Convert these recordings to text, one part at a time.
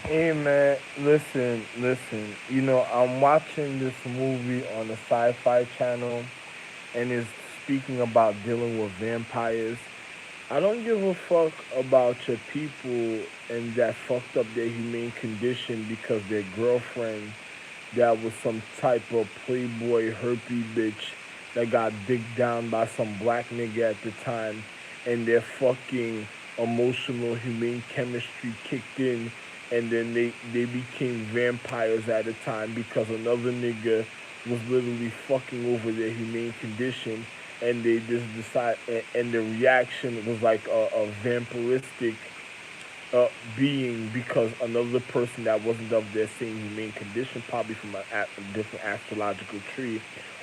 Hey man, listen. I'm watching this movie on the Sci-Fi Channel, and it's speaking about dealing with vampires. I don't give a fuck about your people and that fucked up their humane condition because their girlfriend that was some type of playboy herpy bitch that got digged down by some black nigga at the time, and their fucking emotional humane chemistry kicked in, and then they became vampires at a time because another nigga was literally fucking over their humane condition, and they just decide, and the reaction was like a vampiristic being because another person that wasn't of their same humane condition, probably from a different astrological tree,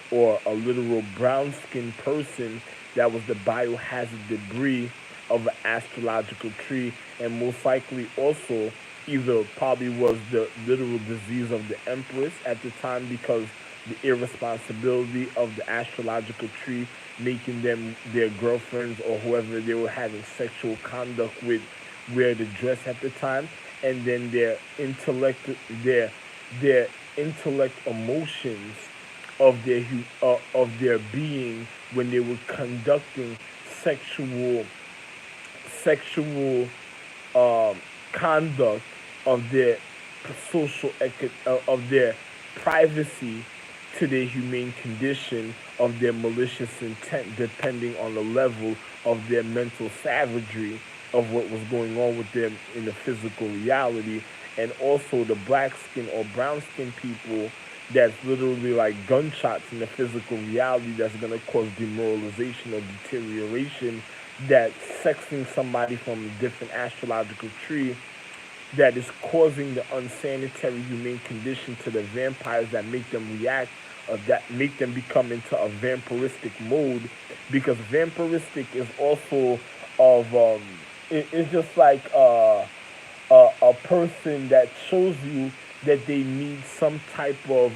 or a literal brown skinned person that was the biohazard debris of an astrological tree, and most likely also either probably was the literal disease of the empress at the time because the irresponsibility of the astrological tree making them their girlfriends or whoever they were having sexual conduct with wear the dress at the time, and then their their intellect emotions of their being when they were conducting sexual sexual um, conduct of their of their privacy to their humane condition of their malicious intent, depending on the level of their mental savagery of what was going on with them in the physical reality, and also the black skin or brown skin people that's literally like gunshots in the physical reality that's going to cause demoralization or deterioration, that sexing somebody from a different astrological tree that is causing the unsanitary humane condition to the vampires that make them react, that make them become into a vampiristic mode, because vampiristic is also of it's just like a person that shows you that they need some type of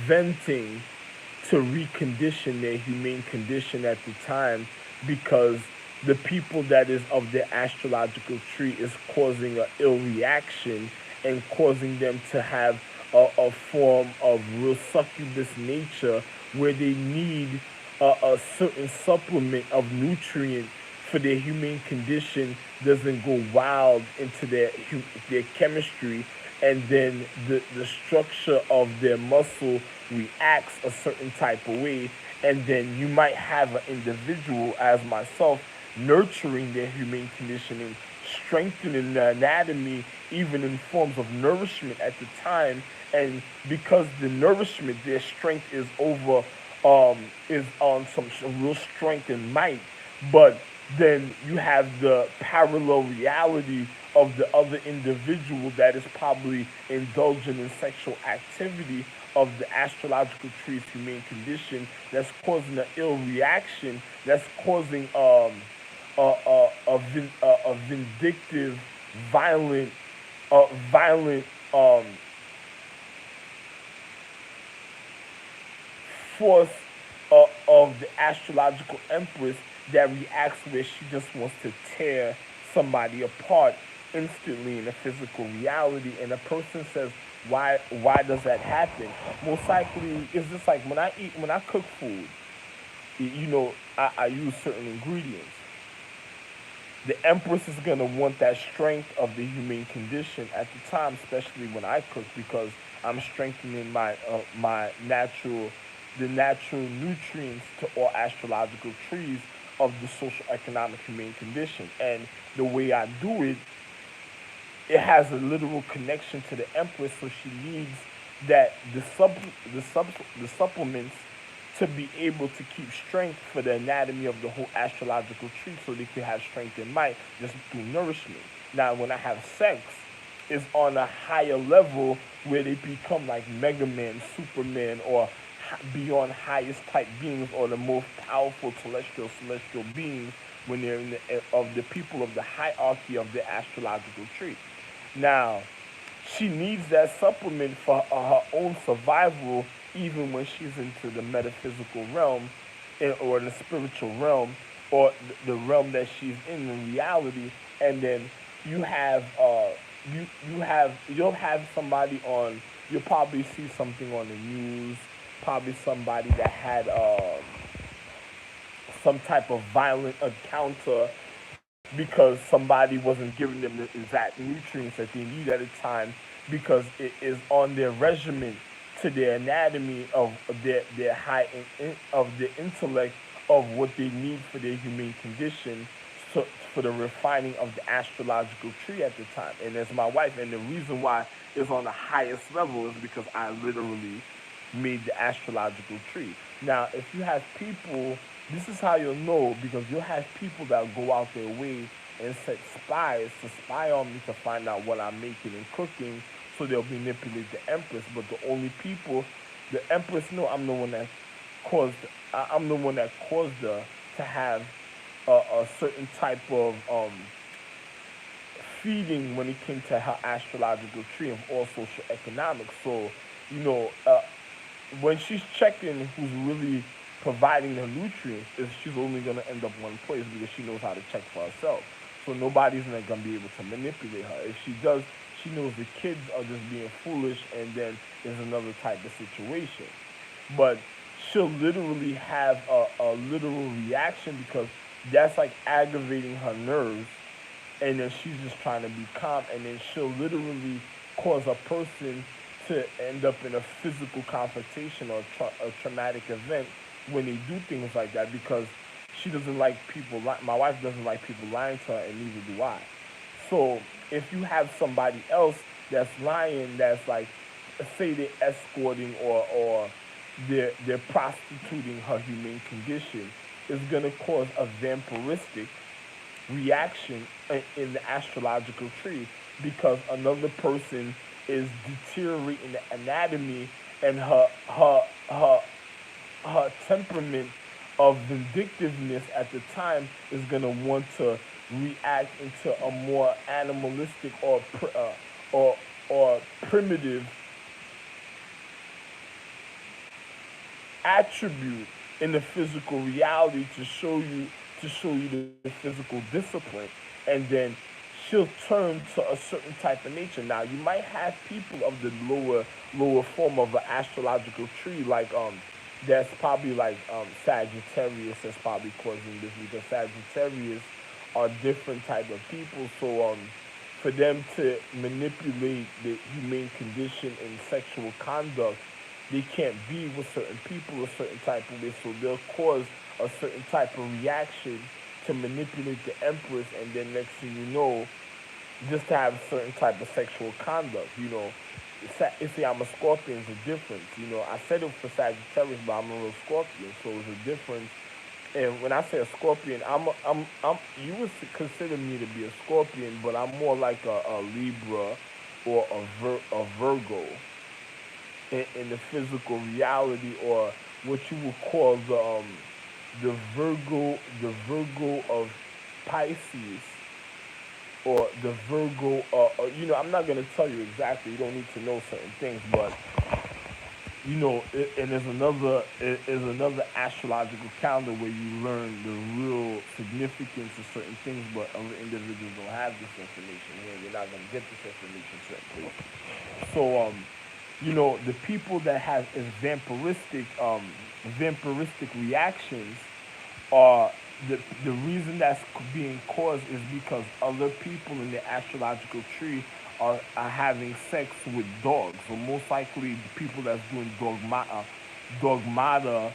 venting to recondition their humane condition at the time, because the people that is of their astrological tree is causing an ill reaction and causing them to have a form of real succubus nature where they need a certain supplement of nutrient for their human condition doesn't go wild into their chemistry, and then the structure of their muscle reacts a certain type of way, and then you might have an individual as myself nurturing their humane conditioning, strengthening the anatomy even in forms of nourishment at the time, and because the nourishment, their strength is on some real strength and might, but then you have the parallel reality of the other individual that is probably indulging in sexual activity of the astrological tree's humane condition that's causing an ill reaction, that's causing a vindictive, violent, violent force of the astrological empress that reacts where she just wants to tear somebody apart instantly in a physical reality, and a person says, why does that happen? Most likely it's just like when I cook food, I use certain ingredients. The empress is going to want that strength of the humane condition at the time, especially when I cook, because I'm strengthening the natural nutrients to all astrological trees of the social economic humane condition. And the way I do it, it has a literal connection to the empress, so she needs that the supplements to be able to keep strength for the anatomy of the whole astrological tree, so they can have strength in might just through nourishment. Now, when I have sex, it's on a higher level where they become like Mega Man, Superman, or beyond highest type beings, or the most powerful celestial beings when they're of the people of the hierarchy of the astrological tree. Now, she needs that supplement for her own survival, even when she's into the metaphysical realm, or the spiritual realm, or the realm that she's in reality, and then you have you'll have somebody on. You'll probably see something on the news, probably somebody that had some type of violent encounter because somebody wasn't giving them the exact nutrients that they need at a time, because it is on their regimen to their anatomy of their of the intellect of what they need for their humane condition, so for the refining of the astrological tree at the time. And as my wife, and the reason why it's on the highest level is because I literally made the astrological tree. Now, if you have people, this is how you'll know, because you'll have people that go out their way and set spies to spy on me to find out what I'm making and cooking, so they'll manipulate the Empress. But the only people, the Empress know I'm the one that caused, I'm the one that caused her to have a certain type of feeding when it came to her astrological tree of all social economics. So, you know, when she's checking who's really providing her nutrients, is she's only gonna end up one place because she knows how to check for herself. So nobody's not gonna be able to manipulate her. If she does, she knows the kids are just being foolish, and then there's another type of situation. But she'll literally have a literal reaction, because that's like aggravating her nerves, and then she's just trying to be calm, and then she'll literally cause a person to end up in a physical confrontation or a traumatic event when they do things like that, because she doesn't like people. My wife doesn't like people lying to her, and neither do I. So if you have somebody else that's lying, that's like, say they're escorting, or they're prostituting her humane condition, is gonna cause a vampiristic reaction in the astrological tree, because another person is deteriorating the anatomy, and her temperament of vindictiveness at the time is gonna want to react into a more animalistic or or primitive attribute in the physical reality to show you the physical discipline, and then she'll turn to a certain type of nature. Now you might have people of the lower form of an astrological tree, like that's probably like Sagittarius, that's probably causing this, because Sagittarius are different type of people. So for them to manipulate the humane condition in sexual conduct, they can't be with certain people a certain type of way, so they'll cause a certain type of reaction to manipulate the Empress, and then next thing you know, just to have a certain type of sexual conduct. You know, if I'm a Scorpion, it's a difference. You know, I said it for Sagittarius, but I'm a real Scorpion, so it's a difference. And when I say a Scorpion, you would consider me to be a Scorpion, but I'm more like a Libra or a Virgo in the physical reality, or what you would call the Virgo of Pisces, or the Virgo. You know, I'm not gonna tell you exactly. You don't need to know certain things, but you know, and there's another astrological calendar where you learn the real significance of certain things, but other individuals don't have this information here. You're not gonna get this information certain places. So you know, the people that have is vampiristic reactions are the reason that's being caused is because other people in the astrological tree are having sex with dogs. So most likely the people that's doing dogmata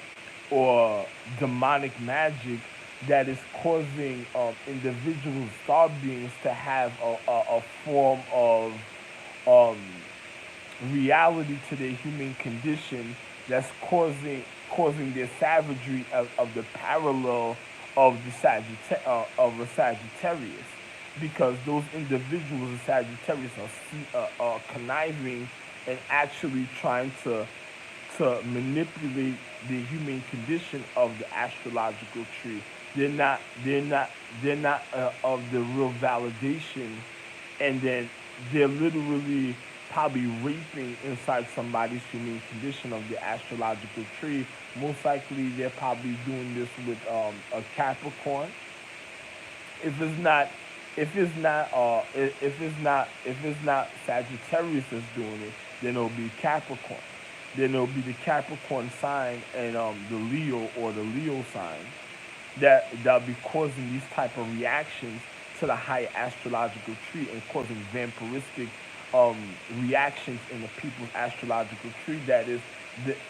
or demonic magic, that is causing individuals, star beings, to have a form of um, reality to their human condition, that's causing their savagery of the parallel of of a Sagittarius, because those individuals in Sagittarius are conniving and actually trying to manipulate the human condition of the astrological tree. They're not of the real validation, and then they're literally probably raping inside somebody's human condition of the astrological tree. Most likely, they're probably doing this with a Capricorn. If it's not, if it's not Sagittarius that's doing it, then it'll be Capricorn. Then it'll be the Capricorn sign and the Leo or the Leo sign that'll be causing these type of reactions to the higher astrological tree and causing vampiristic reactions in the people's astrological tree. That is,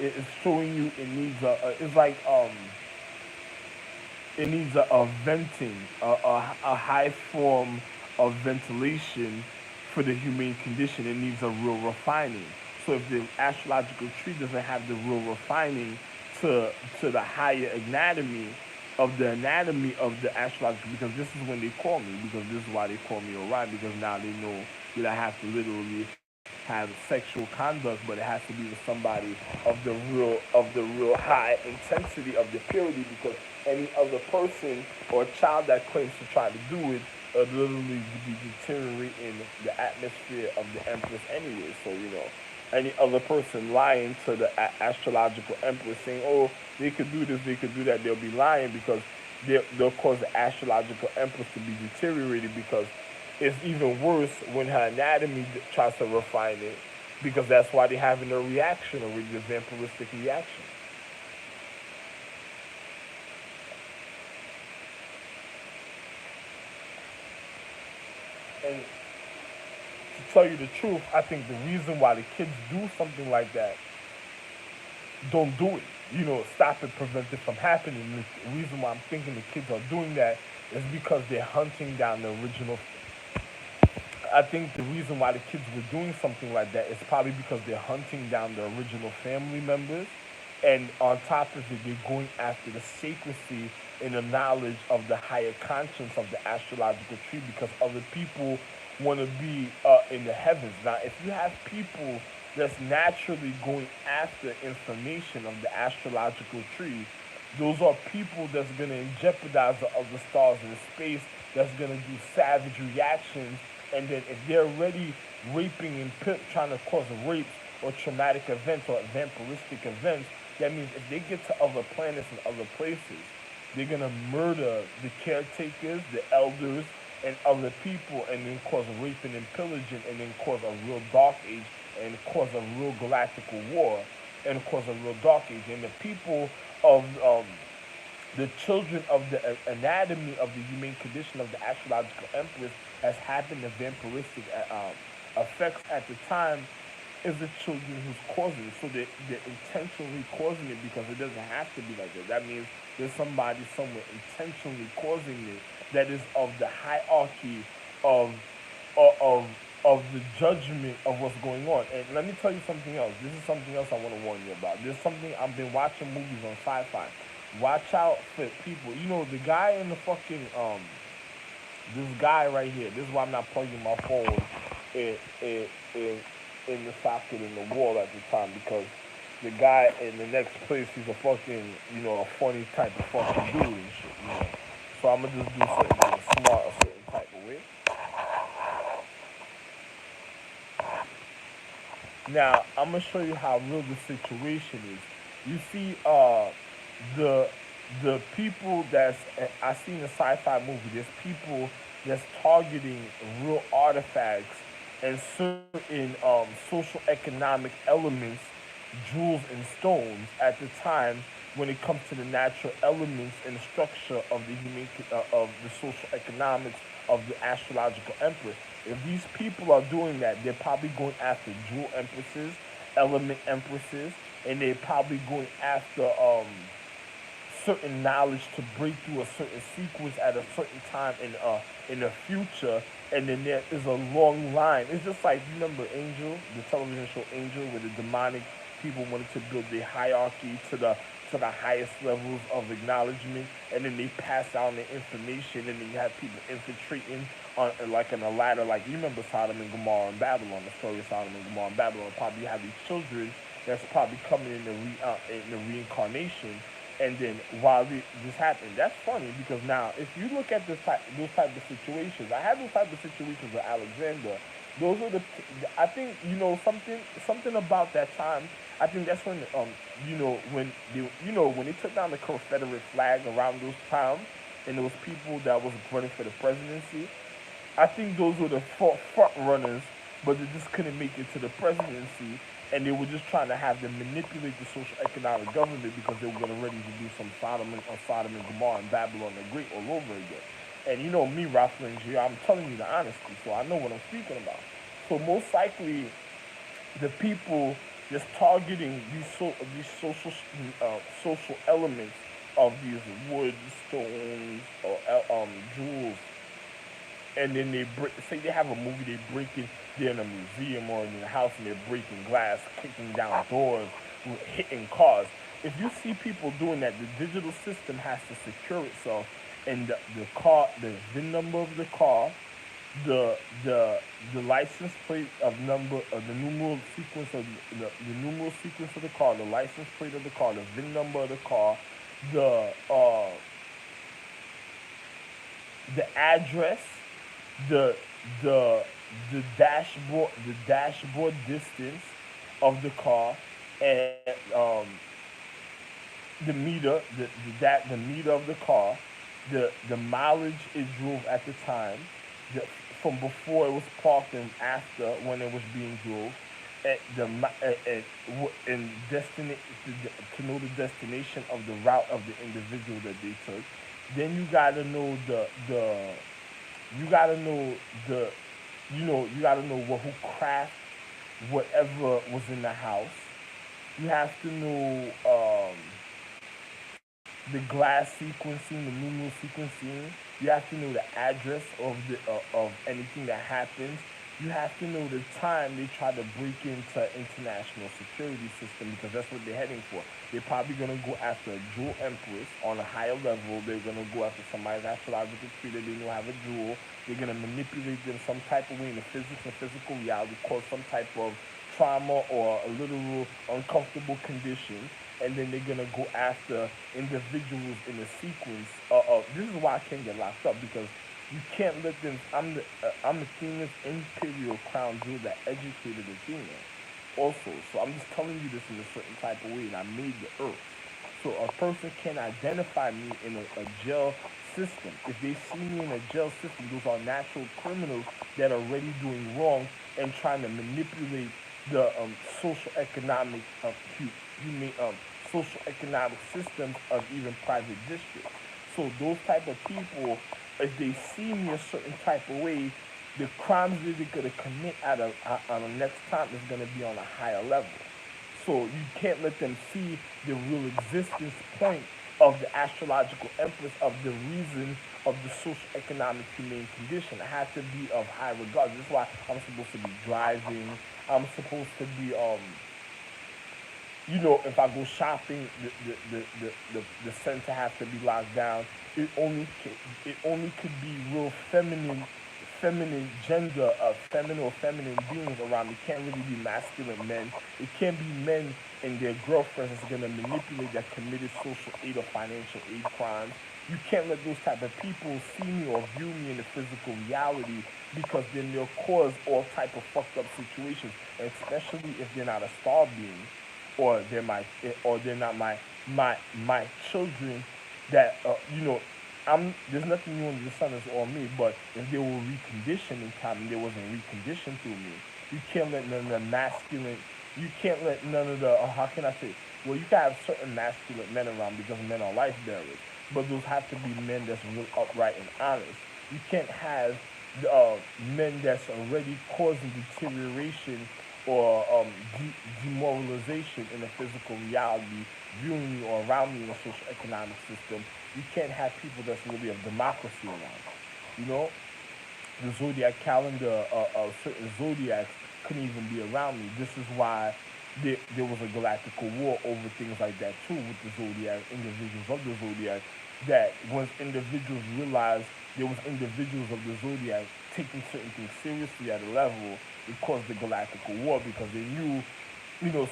it's showing you it needs it's like it needs a venting, a high form of ventilation for the humane condition. It needs a real refining. So if the astrological tree doesn't have the real refining to the higher anatomy of the astrological, because this is when they call me, because this is why they call me Orion, because now they know that I have to literally have sexual conduct, but it has to be with somebody of the real high intensity of the purity, because any other person or child that claims to try to do it literally be deteriorating the atmosphere of the empress anyway. So any other person lying to the astrological empress saying, "Oh, they could do this, they could do that," they'll be lying, because they'll cause the astrological empress to be deteriorated, because it's even worse when her anatomy tries to refine it, because that's why they're having a reaction, or this vampiristic reaction. And to tell you the truth, I think the reason why the kids do something like that, don't do it. Stop it, prevent it from happening. The reason why I'm thinking the kids are doing that is because they're hunting down the original. I think the reason why the kids were doing something like that is probably because they're hunting down the original family members, and on top of it, they're going after the sacredcy and the knowledge of the higher conscience of the astrological tree, because other people want to be in the heavens. Now, if you have people that's naturally going after information of the astrological tree, those are people that's going to jeopardize the other stars in space, that's going to do savage reactions. And then if they're already raping and trying to cause rapes or traumatic events or vampiristic events, that means if they get to other planets and other places, they're going to murder the caretakers, the elders, and other people, and then cause raping and pillaging, and then cause a real dark age, and cause a real galactical war, and cause a real dark age. And the people of the children of the anatomy of the humane condition of the astrological empress has happened the vampiristic effects at the time is the children who's causing it. So they're intentionally causing it, because it doesn't have to be like that. That means there's somebody somewhere intentionally causing it, that is of the hierarchy of of of the judgment of what's going on. And let me tell you something else. This is something else I want to warn you about. There's something I've been watching movies on sci-fi. Watch out for people. The guy in the fucking this guy right here. This is why I'm not plugging my phone in in in, in the socket in the wall at the time, because the guy in the next place, he's a fucking a funny type of fucking dude and shit. So I'm gonna just do certain things smart a certain type of way. Now I'm gonna show you how real the situation is. You see, the people that's I see in the sci-fi movie. There's people that's targeting real artifacts and certain social economic elements, jewels and stones at the time, when it comes to the natural elements and the structure of the of the social economics of the astrological empress. If these people are doing that, they're probably going after jewel empresses, element empresses, and they're probably going after certain knowledge to break through a certain sequence at a certain time in the future. And then there is a long line. It's just like, you remember Angel, the television show Angel, where the demonic people wanted to build their hierarchy to the highest levels of acknowledgement, and then they pass down the information, and then you have people infiltrating on like in a ladder. Like, you remember Sodom and Gomorrah and Babylon, the story of Sodom and Gomorrah and Babylon. Probably have these children that's probably coming in the reincarnation, And then while this happened, that's funny because now if you look at those type of situations, I had those type of situations with Alexander. Those are I think something about that time. I think that's when when when they took down the Confederate flag around those times, and those people that was running for the presidency. I think those were the front runners, but they just couldn't make it to the presidency, and they were just trying to have them manipulate the social economic government because they were getting ready to do some Sodom and Gomorrah and Babylon the Great all over again. And you know me, Ralph Langier, I'm telling you the honesty, so I know what I'm speaking about. So most likely, the people just targeting these social elements of these wood, stones, or jewels, and then say they have a movie, they break it, they're in a museum or in a house and they're breaking glass, kicking down doors, hitting cars. If you see people doing that, the digital system has to secure itself, and the VIN number of the car, the the the license plate of number of the numeral sequence of the numeral sequence of the car, the license plate of the car, the VIN number of the car, the uh the address, the the the dashboard distance of the car, and the meter the meter of the car, the mileage it drove at the time, the, from before it was parked and after when it was being drove, and and to know the destination of the route of the individual that they took. Then you gotta know the you gotta know the you gotta know who crashed whatever was in the house. You have to know the glass sequencing, the numeral sequencing. You have to know the address of anything that happens. You have to know the time they try to break into international security system because that's what they're heading for. They're probably gonna go after a jewel empress on a higher level. They're gonna go after somebody's astrological tree that they know have a jewel. They're gonna manipulate them some type of way in the physics and physical reality, cause some type of trauma or a literal uncomfortable condition, and then they're gonna go after individuals in the sequence. This is why I can't get locked up because you can't let them. I'm the Athena's imperial crown jewel that educated Athena. Also, so I'm just telling you this in a certain type of way, and I made the earth. So a person can identify me in a jail system. If they see me in a jail system, those are natural criminals that are already doing wrong and trying to manipulate the social economic social economic systems of even private districts. So those type of people, if they see me a certain type of way, the crimes that they're gonna commit on the next time is gonna be on a higher level. So you can't let them see the real existence point of the astrological empress of the reason of the social economic humane condition. It has to be of high regard. This is why I'm supposed to be driving. I'm supposed to be if I go shopping, the center has to be locked down. It only could be real feminine gender of feminine or feminine beings around. It can't really be masculine men. It can't be men and their girlfriends that's gonna manipulate that committed social aid or financial aid crimes. You can't let those type of people see me or view me in the physical reality because then they'll cause all type of fucked up situations, and especially if they're not a star being or they're not my children that there's nothing new under the sun is on me, but if they were reconditioned in time and they wasn't reconditioned through me, you can't let none of the masculine you can't let none of the how can I say, well, you can have certain masculine men around because men are life bearers, but those have to be men that's real upright and honest. You can't have men that's already causing deterioration or demoralization in the physical reality, viewing me or around me in the social economic system. You can't have people that's really of democracy around. You know, the zodiac calendar of certain zodiacs couldn't even be around me. This is why there was a galactical war over things like that too with the zodiac, individuals of the zodiac. That once individuals realized there was individuals of the zodiac taking certain things seriously at a level, it caused the galactical war because they knew,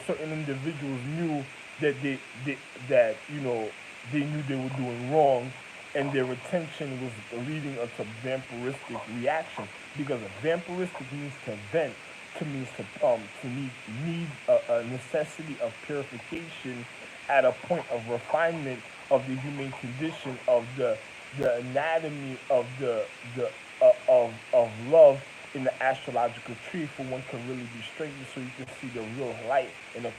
certain individuals knew that they that they knew they were doing wrong, and their attention was leading up to vampiristic reactions. Because vampiristic means to vent, to need a necessity of purification at a point of refinement of the human condition, of the anatomy of of love in the astrological tree, for one can really be strengthened, so you can see the real light and the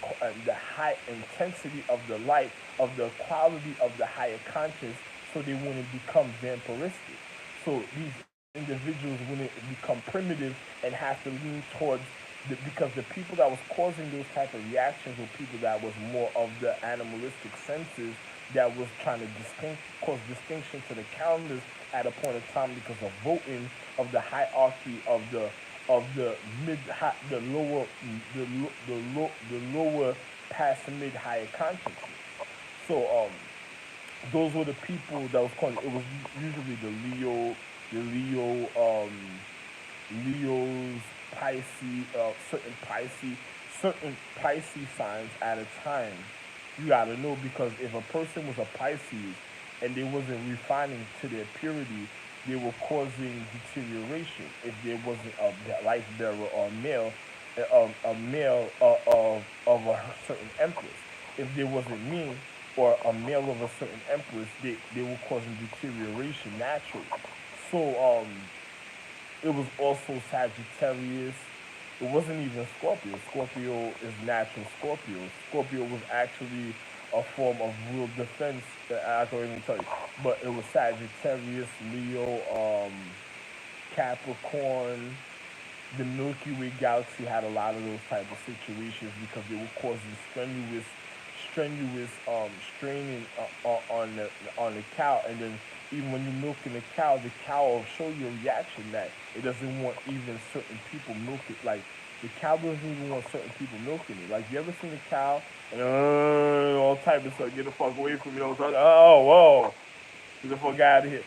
high intensity of the light, of the quality of the higher conscious, so they wouldn't become vampiristic. So these individuals wouldn't become primitive and have to lean towards because the people that was causing those type of reactions were people that was more of the animalistic senses, that was trying to cause distinction to the calendars at a point of time because of voting, of the hierarchy of the mid high, the lower past mid higher consciousness. So those were the people that was called. It was usually the Leos, Pisces, certain Pisces signs at a time. You gotta know, because if a person was a Pisces and they wasn't refining to their purity, they were causing deterioration. If there wasn't a life bearer or a male, a male of a certain empress, if there wasn't me or a male of a certain empress, they were causing deterioration naturally. So it was also Sagittarius. It wasn't even Scorpio. Scorpio is natural Scorpio. Scorpio was actually a form of real defense that I can't even tell you. But it was Sagittarius, Leo, Capricorn. The Milky Way galaxy had a lot of those type of situations because they were causing strenuous straining on the cow, and then even when you're milking the cow will show you a reaction that it doesn't want even certain people milk it. Like the cow doesn't even want certain people milking it. Like you ever seen a cow and all type of stuff, get the fuck away from me, all the time. Oh whoa, get the fuck out of here.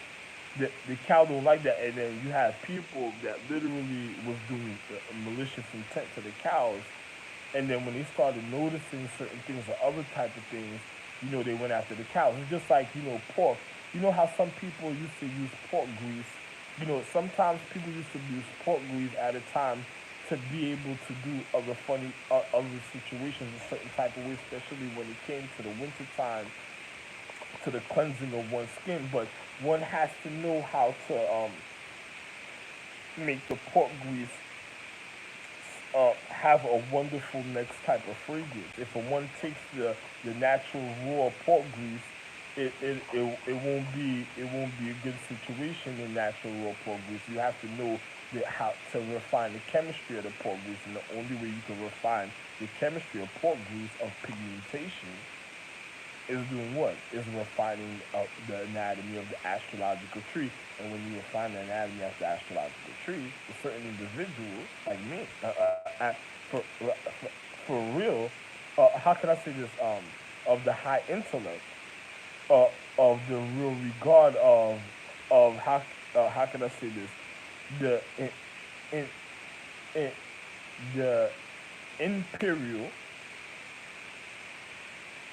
The cow don't like that, and then you have people that literally was doing malicious intent to the cows, and then when they started noticing certain things or other type of things, they went after the cows. It's just like, pork. You know how some people used to use pork grease? Sometimes people used to use pork grease at a time to be able to do other situations in certain type of ways, especially when it came to the winter time, to the cleansing of one's skin. But one has to know how to make the pork grease have a wonderful next type of fragrance. If one takes the natural raw pork grease, it won't be a good situation in natural raw pork grease. You have to know how to refine the chemistry of the pork grease, and the only way you can refine the chemistry of pork grease of pigmentation is doing what? Is refining the anatomy of the astrological tree. And when you refine the anatomy of the astrological tree, a certain individual like me, for, for real, how can I say this? Of the high intellect, uh, of the real regard of how can I say this? The in, in the imperial.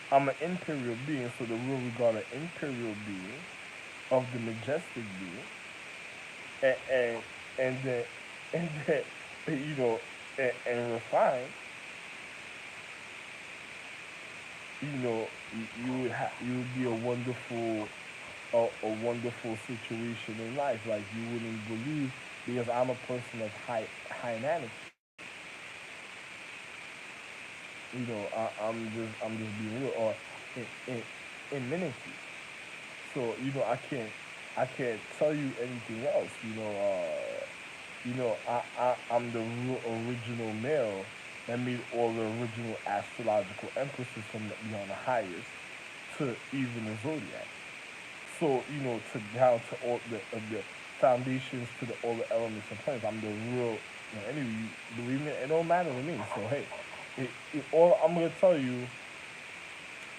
I'm an imperial being, so the real regard an imperial being of the majestic being, and and then and then you know and refined, you would be a wonderful situation in life. Like you wouldn't believe, because I'm a person of high humanity. I'm just being real, or in, in, imminency. So I can't tell you anything else. I'm the real original male that made all the original astrological empresses from beyond the highest to even the zodiac. So to down to all the foundations, to all the elements and planets. I'm the real. Anyway, you believe me, it don't matter to me. So hey, all I'm gonna tell you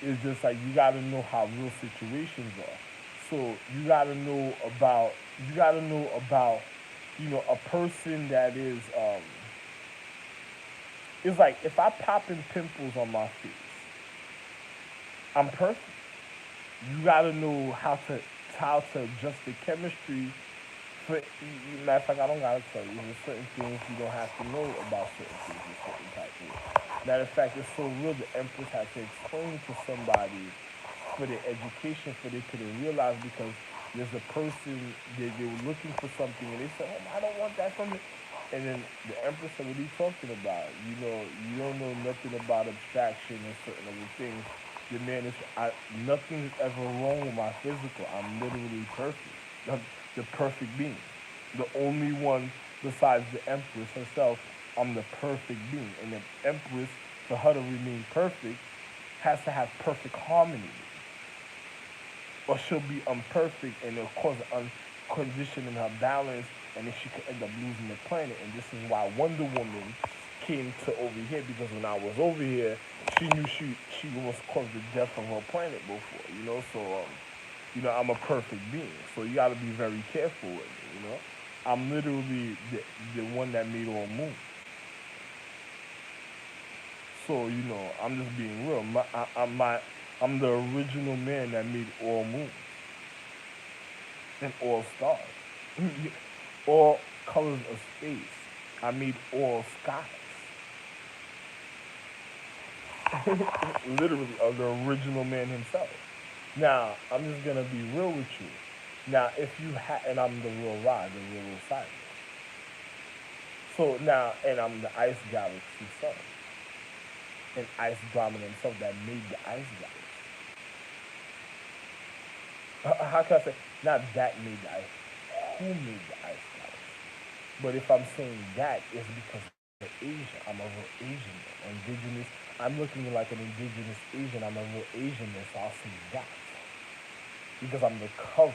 is just like you gotta know how real situations are. So you gotta know about a person that is it's like if I pop in pimples on my face, I'm perfect. You gotta know how to adjust the chemistry. For matter of fact, I don't gotta tell you. There's certain things you don't have to know about certain things in certain type of way. Matter of fact, it's so real. The Empress had to explain to somebody for their education, for they couldn't realize because there's a person they were looking for something and they said, "Oh, I don't want that from you." And then the Empress said, "What are you talking about? You don't know nothing about abstraction and certain other things. Your man is nothing's ever wrong with my physical. I'm literally perfect. I'm the perfect being. The only one besides the Empress herself. I'm the perfect being. And the Empress, for her to remain perfect, has to have perfect harmony, or she'll be imperfect and it'll cause an condition in her balance, and then she could end up losing the planet. And this is why Wonder Woman came to over here, because when I was over here, she knew she almost caused the death of her planet before, So I'm a perfect being, so you got to be very careful with me. I'm literally the one that made all moons. So I'm just being real. I'm the original man that made all moons and all stars, all colors of space. I made all skies. Literally, of the original man himself. Now, I'm just gonna be real with you. Now, if you and I'm the real rod, the real scientist. So now, and I'm the ice galaxy son, and ice Brahman himself that made the ice galaxy. How can I say? Not that made the ice. Who made the ice galaxy? But if I'm saying that, it's because of Asia. I'm a real Asian man. Indigenous. I'm looking like an indigenous Asian. I'm a real Asian man, so I'll say that because I'm the cover.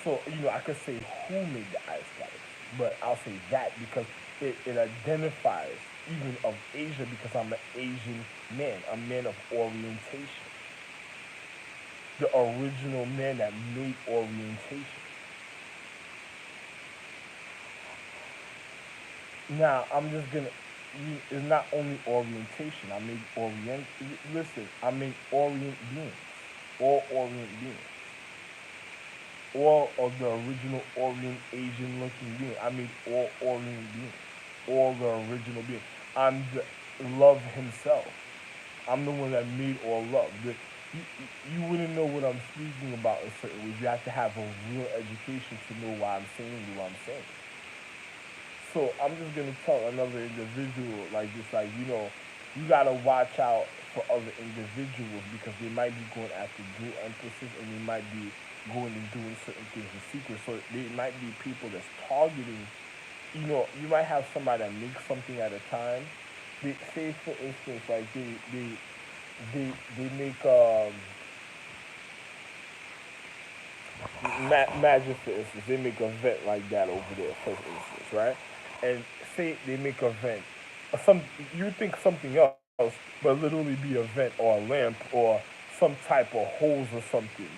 So I could say who made the ice galaxy, but I'll say that because it identifies even of Asia, because I'm an Asian man, a man of orientation, the original man that made orientation. Now I'm just gonna. It's not only orientation. I made orient. Listen, I made orient beings, all orient beings, all of the original Orient Asian looking being. I mean, all Orient beings, all the original beings. I'm the love himself. I'm the one that made all love. You wouldn't know what I'm speaking about in certain ways. You have to have a real education to know why I'm saying what I'm saying. So I'm just gonna tell another individual like this, like you gotta watch out for other individuals because they might be going after dual emphasis and they might be going and doing certain things in secret. So they might be people that's targeting. You might have somebody that makes something at a time. They say, for instance, like they make magic, for instance, they make a vent like that over there, for instance, right? And say they make a vent, some you think something else, but literally be a vent or a lamp or some type of hose or something,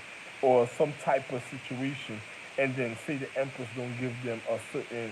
or some type of situation, and then say the Empress don't give them a certain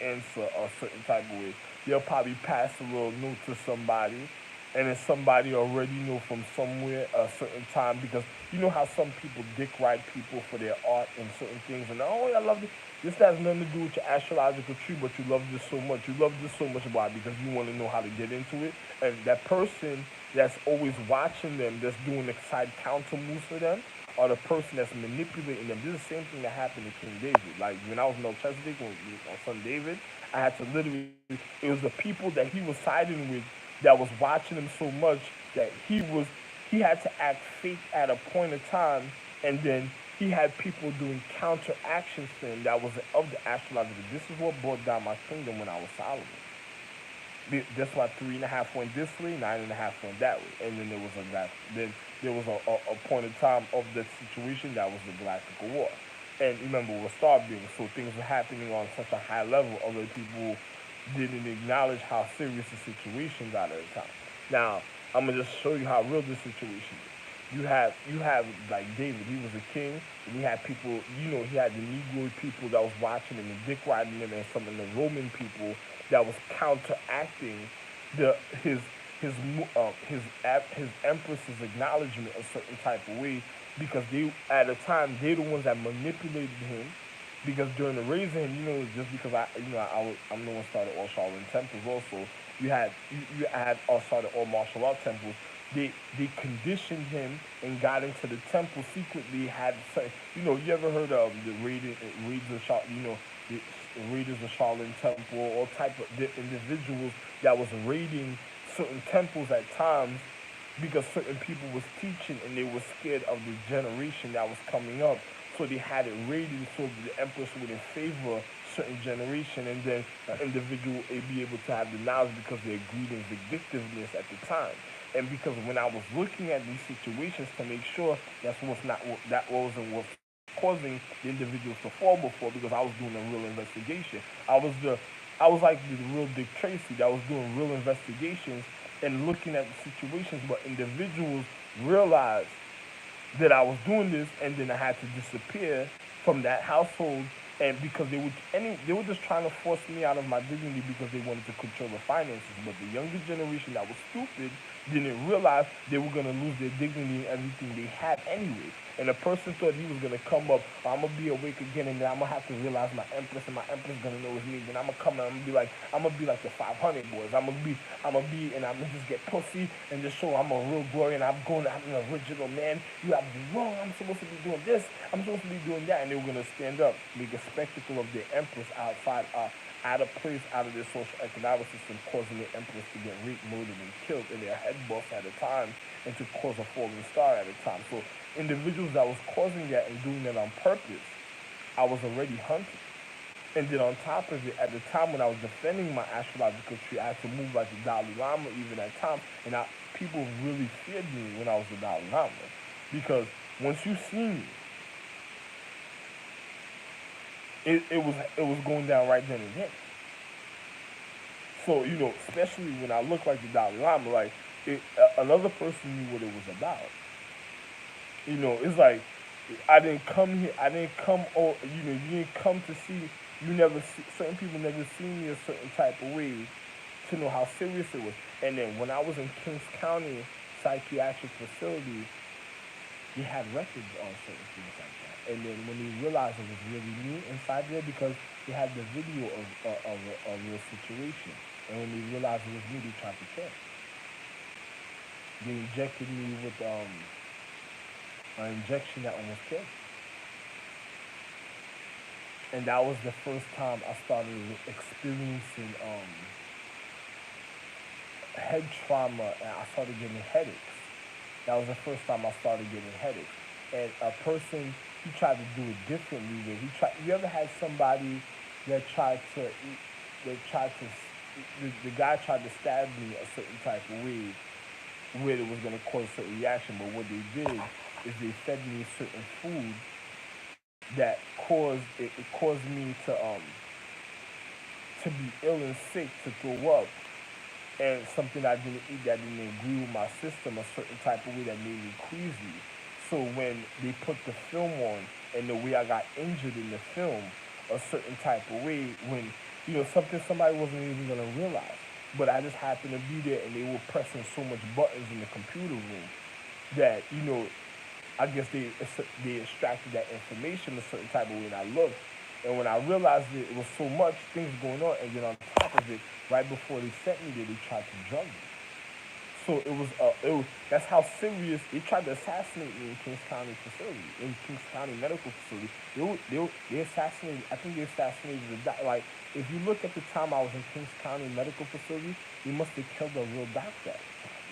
answer or a certain type of way, they'll probably pass a little note to somebody, and then somebody already know from somewhere a certain time, because you know how some people dick ride people for their art and certain things, and oh, I love this. This has nothing to do with your astrological tree, but you love this so much. You love this so much. Why? Because you want to know how to get into it, and that person that's always watching them, that's doing the side counter moves for them, or the person that's manipulating them. This is the same thing that happened to King David. Like when I was Melchizedek, when my son David, I had to literally. It was the people that he was siding with that was watching him so much that he had to act fake at a point of time, and then he had people doing counter actions to him that was of the astrological. This is what brought down my kingdom when I was Solomon. That's why 3.5 went this way, 9.5 went that way, and then there was a point in time of the situation that was the Galactical War. And remember, we're Star beings, so things were happening on such a high level. Other people didn't acknowledge how serious the situation got at the time. Now, I'm gonna just show you how real this situation is. You have like David, he was a king, and he had people, he had the Negro people that was watching him and dick riding him, and some of the Roman people that was counteracting the his his empress's acknowledgement a certain type of way, because they at the time they the ones that manipulated him, because during the raising him, just because I'm the one started all Shaolin temples also. You had all started all martial art temples. They conditioned him and got into the temple secretly. Had certain, you ever heard of the raids of the raiders of Shaolin Temple, all type of individuals that was raiding certain temples at times, because certain people was teaching and they were scared of the generation that was coming up. So they had it rated so the empress wouldn't favor certain generation, and then an individual would be able to have the knowledge because of their greed and vindictiveness at the time. And because when I was looking at these situations to make sure that wasn't what's causing the individuals to fall before, because I was doing a real investigation. I was like the real Dick Tracy that was doing real investigations and looking at the situations, but individuals realized that I was doing this, and then I had to disappear from that household, and because they were just trying to force me out of my dignity because they wanted to control the finances. But the younger generation that was stupid didn't realize they were gonna lose their dignity and everything they had anyway. And the person thought he was gonna come up, "Oh, I'm gonna be awake again, and then I'm gonna have to realize my empress, and my empress gonna know it's me. Then I'm gonna come and I'm gonna be like the 500 boys. And I'm gonna just get pussy and just show I'm a real glory, and I'm an original man. You have to be wrong. I'm supposed to be doing this. I'm supposed to be doing that." And they were gonna stand up, make a spectacle of their empress outside, out of place, out of their social economic system, causing the empress to get raped, murdered, and killed, and their head boss at a time, and to cause a falling star at a time. So individuals that was causing that and doing that on purpose, I was already hunted. And then on top of it, at the time when I was defending my astrological tree, I had to move like the Dalai Lama even at times, and people really feared me when I was the Dalai Lama, because once you see me, it was going down right then and there. So especially when I look like the Dalai Lama, like another person knew what it was about. It's like I didn't come here. I didn't come. Or you didn't come to see. You never see. Certain people never seen me a certain type of way to know how serious it was. And then when I was in Kings County psychiatric facility, they had records on certain things like that. And then when they realized it was really me inside there, because they had the video of the situation, and when they realized it was me, they tried to kill. They injected me with an injection that almost killed me. And that was the first time I started experiencing head trauma, and I started getting headaches. That was the first time I started getting headaches. And a person, he tried to do it differently. Where you ever had somebody that tried to, the guy tried to stab me a certain type of way where it was going to cause a certain reaction, but what they did is they fed me certain food that it caused me to be ill and sick, to throw up, and something I didn't eat that didn't agree with my system a certain type of way that made me queasy. So when they put the film on, and the way I got injured in the film a certain type of way, when something somebody wasn't even gonna realize, but I just happened to be there, and they were pressing so much buttons in the computer room that I guess they extracted that information a certain type of way, and I looked, and when I realized it was so much things going on, and then on top of it, right before they sent me there, they tried to drug me. So that's how serious they tried to assassinate me in Kings County facility, in Kings County medical facility. They assassinated. I think they assassinated the like. If you look at the time I was in Kings County medical facility, they must have killed a real doctor.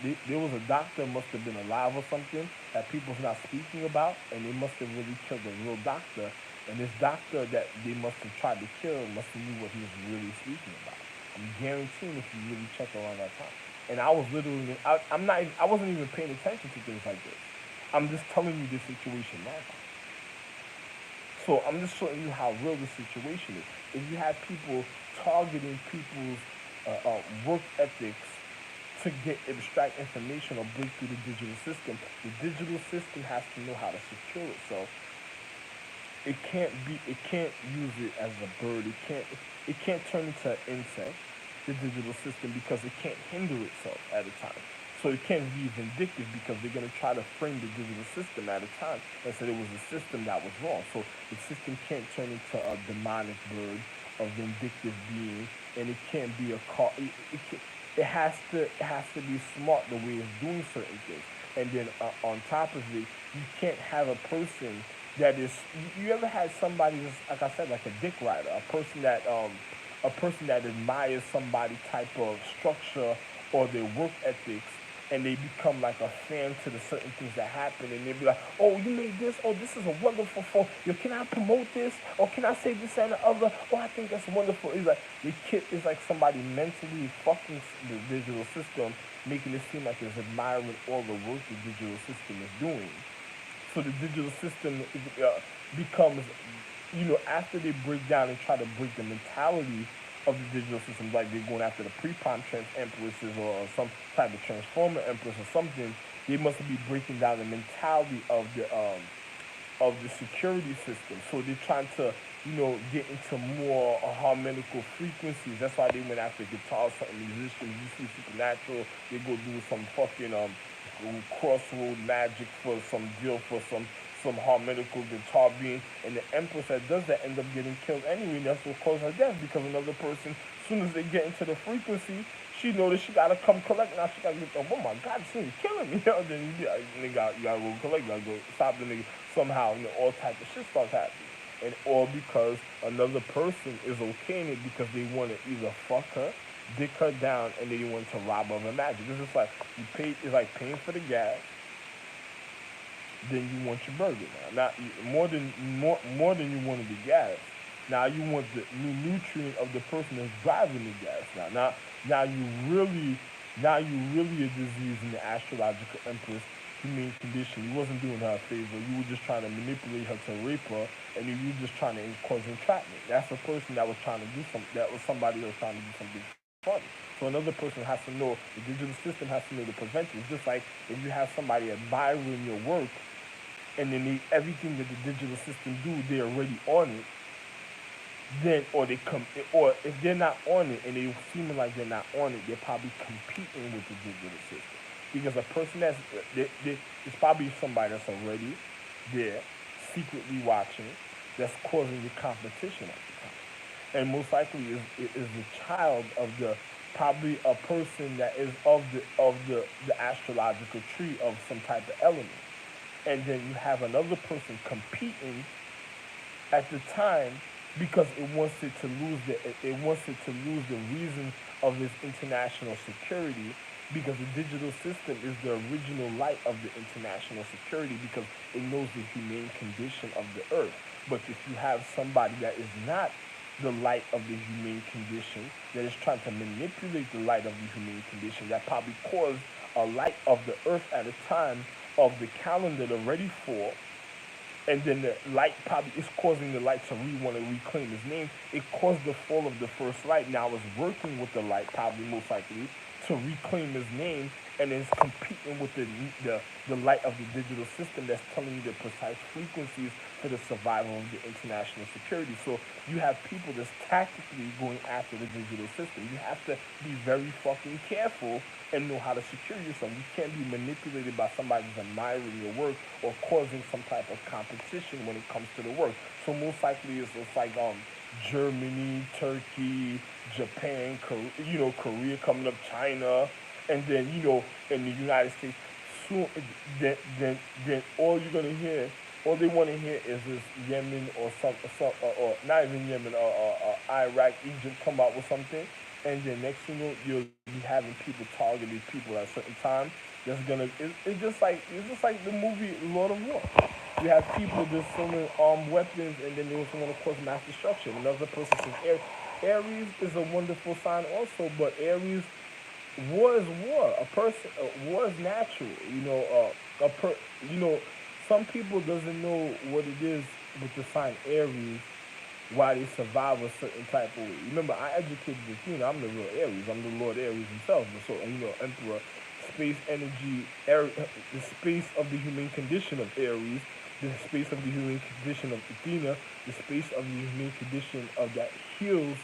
There was a doctor, must have been alive or something, that people's not speaking about, and they must have really killed a real doctor. And this doctor that they must have tried to kill must have knew what he was really speaking about. I'm guaranteeing if you really check around that time. And I was literally, I wasn't even paying attention to things like this. I'm just telling you this situation now. So I'm just showing you how real the situation is. If you have people targeting people's work ethics to get abstract information or break through the the digital system has to know how to secure itself. It can't use it as a bird. It can't turn into an insect. the digital system because it can't hinder itself at a time. So it can't be vindictive because they're going to try to frame the digital system at a time and say it was the system that was wrong. So the system can't turn into a demonic bird, a vindictive being, and it can't be a car. It has to be smart the way it's doing certain things. And then on top of it, you can't have a person that is. You ever had somebody that's, like I said, like a dick rider, a person that admires somebody type of structure or their work ethics, and they become like a fan to the certain things that happen, and they be like, "Oh, you made this. Oh, this is a wonderful phone. Yo, can I promote this? Or can I say this and the other? Oh, I think that's wonderful." It's like the kid is like somebody mentally fucking the digital system, making it seem like it's admiring all the work the digital system is doing. So the digital system becomes, after they break down and try to break the mentality of the digital system, like they're going after the pre-prime trans empresses or some type of transformer empress or something, they must be breaking down the mentality of the security system. So they're trying to, get into more harmonical frequencies. That's why they went after guitar, certain musicians. You see Supernatural, they go do some fucking crossroad magic for some deal for some harmonical guitar being, and the empress that does that end up getting killed anyway. And that's what caused her death because another person, as soon as they get into the frequency, she noticed she gotta come collect. Now she gotta get, oh my god, this nigga killing me. Then you gotta go collect, you gotta go stop the nigga somehow. All type of shit starts happening. And all because another person is okaying it because they want to either fuck her, dick her down, and they want to rob her of her magic. It's just like it's like paying for the gas, then you want your burger now. Now more than you wanted the gas. Now you want the new nutrient of the person that's driving the gas. Now you really a disease in the astrological empress humane condition. You wasn't doing her a favor. You were just trying to manipulate her to rape her, and you were just trying to cause entrapment. That's a person that was trying to do something. That was somebody that was trying to do something funny. So another person has to know. The digital system has to know to prevent it. It's just like if you have somebody admiring your work, and then everything that the digital system do, they're already on it. Then, or they come, or if they're not on it and they seeming like they're not on it, they're probably competing with the digital system. Because a person it's probably somebody that's already there, secretly watching, that's causing the competition at the time. And most likely is the child of the probably a person that is of the astrological tree of some type of element. And then you have another person competing at the time because it wants it to lose the reason of its international security, because the digital system is the original light of the international security because it knows the humane condition of the earth. But if you have somebody that is not the light of the humane condition, that is trying to manipulate the light of the humane condition, that probably caused a light of the earth at a time of the calendar they're ready for, and then the light probably is causing the light to want to reclaim his name. It caused the fall of the first light. Now it's working with the light, probably most likely, to reclaim his name, and it's competing with the light of the digital system that's telling you the precise frequencies for the survival of the international security. So you have people that's tactically going after the digital system. You have to be very fucking careful and know how to secure yourself. You can't be manipulated by somebody who's admiring your work or causing some type of competition when it comes to the work. So most likely it's like Germany, Turkey, Japan, Korea coming up, China, and then in the United States. Soon, then all you're gonna hear, all they want to hear is this Yemen or or not even Yemen or Iraq, Egypt come out with something, and then next thing you know, you'll be having people targeting people at a certain time. That's gonna it's just like the movie Lord of War. You have people just selling armed weapons, and then they also want to cause mass destruction. Another person says Aries is a wonderful sign also, but Aries, war is war. War is natural. A per, you know, some people doesn't know what it is with the sign Aries, why they survive a certain type of way. Remember, I educated Athena. I'm the real Aries. I'm the Lord Aries himself. So, Emperor, space energy, the space of the human condition of Aries, the space of the human condition of Athena, the space of the human condition of that heals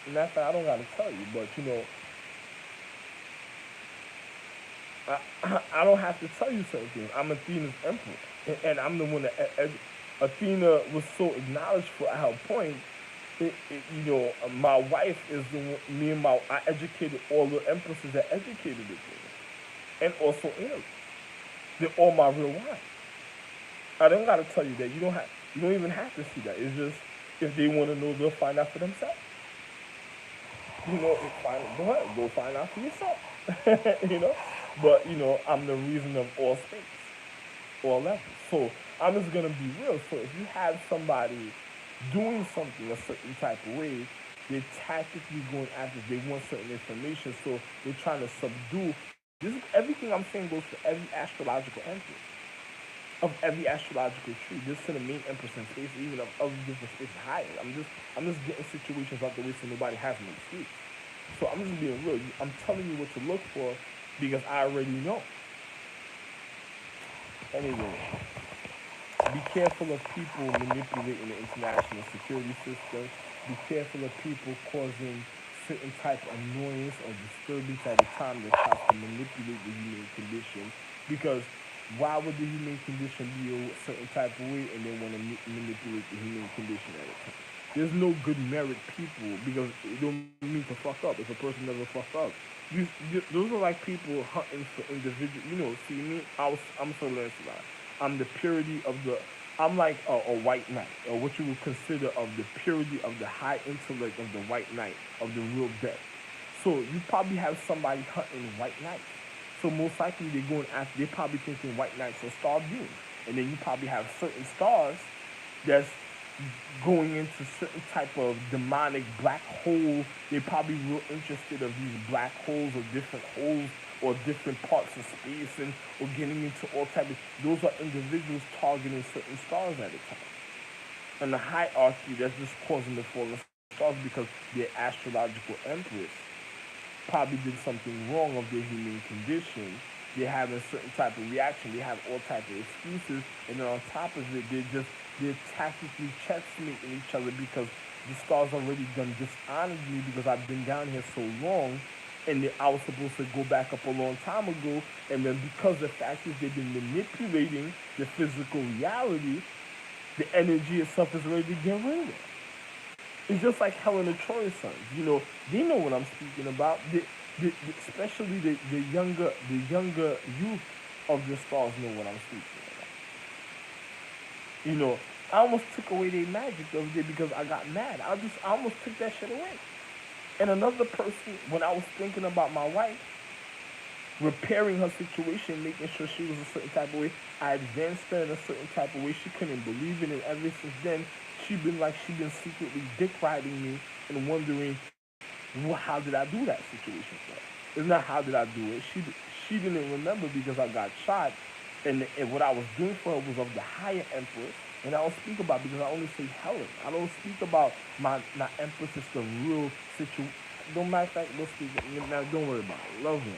Matter of fact, I don't gotta tell you, but I don't have to tell you certain things. I'm Athena's emperor, and I'm the one that Athena was so acknowledged for at her point. My wife is the one, me and my I educated all the empresses that educated Athena, and also Aries. They're all my real wives. I don't gotta tell you that. You don't even have to see that. It's just if they want to know, they'll find out for themselves. Go ahead, go find out for yourself. But I'm the reason of all space, all levels. So I'm just gonna be real. So if you have somebody doing something a certain type of way, they're tactically going after. They want certain information, so they're trying to subdue. This everything I'm saying goes for every astrological entity of every astrological tree. This to the main empress in space, even of other different spaces higher. I'm just getting situations out the way so nobody has an excuse. So I'm just being real. I'm telling you what to look for because I already know. Anyway, be careful of people manipulating the international security system. Be careful of people causing certain type of annoyance or disturbance at a time that tries to manipulate the human condition. Because why would the human condition be a certain type of way and they want to manipulate the human condition at a time? There's no good merit people because it don't mean to fuck up if a person never fuck up. Those are like people hunting for individual. See me, I'm so less about. I'm the purity of the. I'm like a white knight, or what you would consider of the purity of the high intellect of the white knight of the real depth. So you probably have somebody hunting white knights. So most likely they're going after. They're probably thinking white knights are star beings, and then you probably have certain stars that's going into certain type of demonic black hole. They're probably real interested of these black holes or different holes or different parts of space and or getting into all type of those are individuals targeting certain stars at a time. And the hierarchy that's just causing the fallen stars because their astrological empress probably did something wrong of their human condition. They're having certain type of reaction. They have all type of excuses, and then on top of it, they're tactically checkmating each other because the stars already done dishonored me because I've been down here so long, and I was supposed to go back up a long time ago, and then because the fact is they've been manipulating the physical reality, the energy itself is ready to get rid of. It's just like Helen of Troy's sons. They know what I'm speaking about. Especially the younger youth of the stars know what I'm speaking about. You know, I almost took away their magic the other day because I got mad. I almost took that shit away. And another person, when I was thinking about my wife, repairing her situation, making sure she was a certain type of way, I advanced her in a certain type of way. She couldn't believe it, and ever since then, she been secretly dick riding me and wondering, how did I do that situation for her? It's not how did I do it. She didn't remember because I got shot, and what I was doing for her was of the higher empress. And I don't speak about because I only say Helen. I don't speak about my empress is the real situation. Don't matter of fact, let's speak. Now, don't worry about it. Love him.